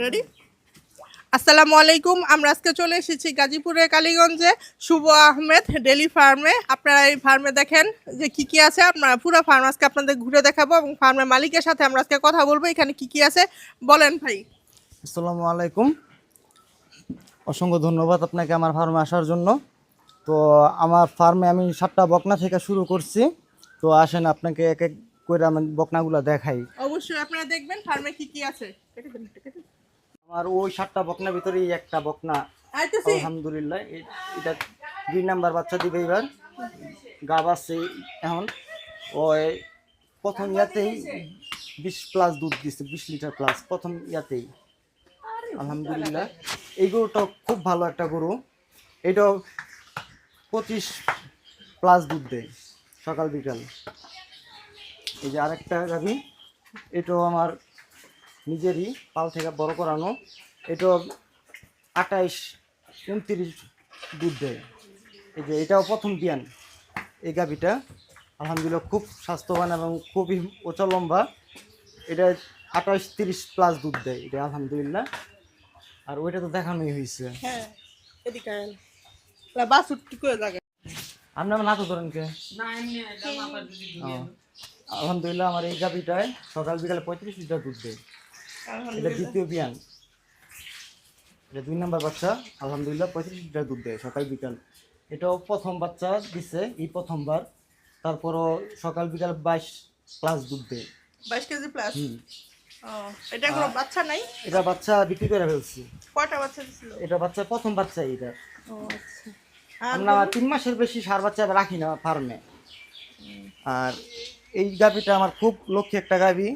Ready? আসসালামু আলাইকুম। আমরা আজকে চলে এসেছি গাজীপুরের কালীগঞ্জে শুভ আহমেদ ডেইলি ফার্মে। আপনারা এই ফার্মে দেখেন যে কি কি আছে। আপনারা পুরো ফার্ম আজকে আপনাদের ঘুরে দেখাবো এবং ফার্মের মালিকের সাথে আমরা আজকে কথা বলবো এখানে কি কি আছে। বলেন ভাই। আসসালামু আলাইকুম। অসংখ্য ধন্যবাদ আপনাকে আমার ফার্মে আসার জন্য। তো আমার ফার্মে আমি 7টা বকনা থেকে শুরু করছি। তো আসেন আপনাকে এক এক করে আমি বকনাগুলো দেখাই। অবশ্যই আপনারা দেখবেন ফার্মে কি কি আছে। আমার ওই 7টা বকনার ভিতরেই একটা বকনা আইতেছি। আলহামদুলিল্লাহ এটা 2 নাম্বার বাচ্চা দিবে এবার। গাব আছে এখন ওই প্রথম ইয়াতেই 20 প্লাস দুধ দিচ্ছে, 20 লিটার প্লাস প্রথম ইয়াতেই আলহামদুলিল্লাহ। এই গরুটা খুব ভালো একটা গরু। এটাও 25 প্লাস দুধ দেয় সকাল বিকাল। এই যে আরেকটা গাভী, এটাও আমার নিজেরই পাল থেকে বড় করানো। এটাও 28-29 দুধ দেয়। এই যে এটাও প্রথম বিয়ান। এই গাভীটা আলহামদুলিল্লাহ খুব স্বাস্থ্যবান এবং খুবই উঁচা লম্বা। এটা 28-30 প্লাস দুধ দেয় এটা আলহামদুলিল্লাহ। আর ওইটা তো দেখানোই হয়েছে। হ্যাঁ, এদিকে আয়। বাস উঠতে করে লাগে। আপনি আমার নাতো ধরেন কে? ও, আলহামদুলিল্লাহ আমার এই গাভীটায় সকাল বিকালে 35 লিটার দুধ দেয়। এটা দ্বিতীয় বিয়ান, এটা 2 নাম্বার বাচ্চা। আলহামদুলিল্লাহ 35 লিটার দুধ দেয় সকাল বিকাল। এটাও প্রথম বাচ্চা দিচ্ছে এই প্রথমবার। তারপরও সকাল বিকাল 22 প্লাস দুধ দেয়। 22 কেজি প্লাস। ও, এটা কোনো বাচ্চা নাই? এটা বাচ্চা বিক্রি করে ফেলছি। কয়টা বাচ্চা দিছিল? এটা বাচ্চা প্রথম বাচ্চা এটা। ও আচ্ছা। আমরা 3 মাসের বেশি সার বাচ্চা রাখি না ফার্মে। আর এই গাভীটা আমার খুব লক্ষ্মী একটা গাভী,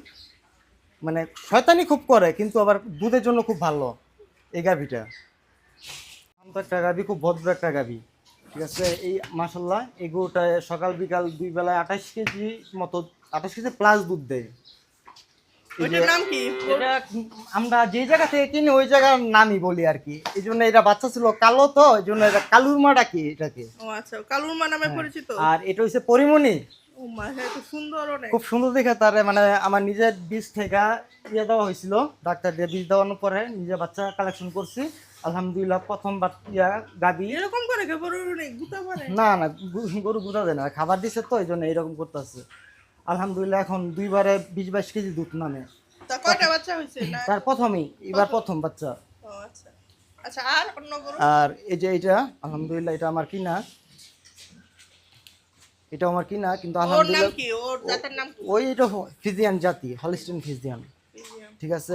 মানে শয়তানি খুব করে কিন্তু আবার দুধের জন্য খুব ভালো এই গাভীটা। শান্ত একটা গাভী, খুব ভদ্র একটা গাভী। ঠিক আছে, এই মাশাল্লাহ এই গরুটা সকাল বিকাল 2 বেলায় 28 কেজি মতো, 28 কেজি প্লাস দুধ দেয়। এই যে ওইটার নাম কি? এটা আমরা যে জায়গা থেকে কিনি ওই জায়গার নামই বলি আর কি। এই জন্য এটা বাচ্চা ছিল কালো, তো এই জন্য এটা কালুর মা ডাকি এটাকে। ও আচ্ছা, কালুর মা নামে পরিচিত। আর এটা হচ্ছে পরিমণি। ও মা, হ্যাঁ তো সুন্দর অনেক। খুব সুন্দর দেখে তার, মানে আমার নিজের বীজ থেকে ইয়ে দেওয়া হয়েছিল, ডাক্তার দিয়ে বীজ দেওয়ানোর পরে নিজে বাচ্চা কালেকশন করছি আলহামদুলিল্লাহ। প্রথম বাচ্চা গাবি এরকম করে কে বড় নেই গুতা মারে? না না, গরু গুঁড়া দেয় না, খাবার দিচ্ছে তো এই জন্য এইরকম করতেছে। আলহামদুলিল্লাহ এখন 2বারে 20-22 কেজি দুধ নামে। তা কয়টা বাচ্চা হইছে না? তার প্রথমেই এবার প্রথম বাচ্চা। ও আচ্ছা। আচ্ছা, আর অন্য গরু? আর এই যে এটা আলহামদুলিল্লাহ এটা আমার কিনা, এটা আমার কিনা কিন্তু ওর নাম আলহামদুলিল্লাহ কি? ওর জাতের নাম কি? ওই এটা ফিজিয়ান জাতি, হলিস্টিন ফিজিয়ান। ঠিক আছে,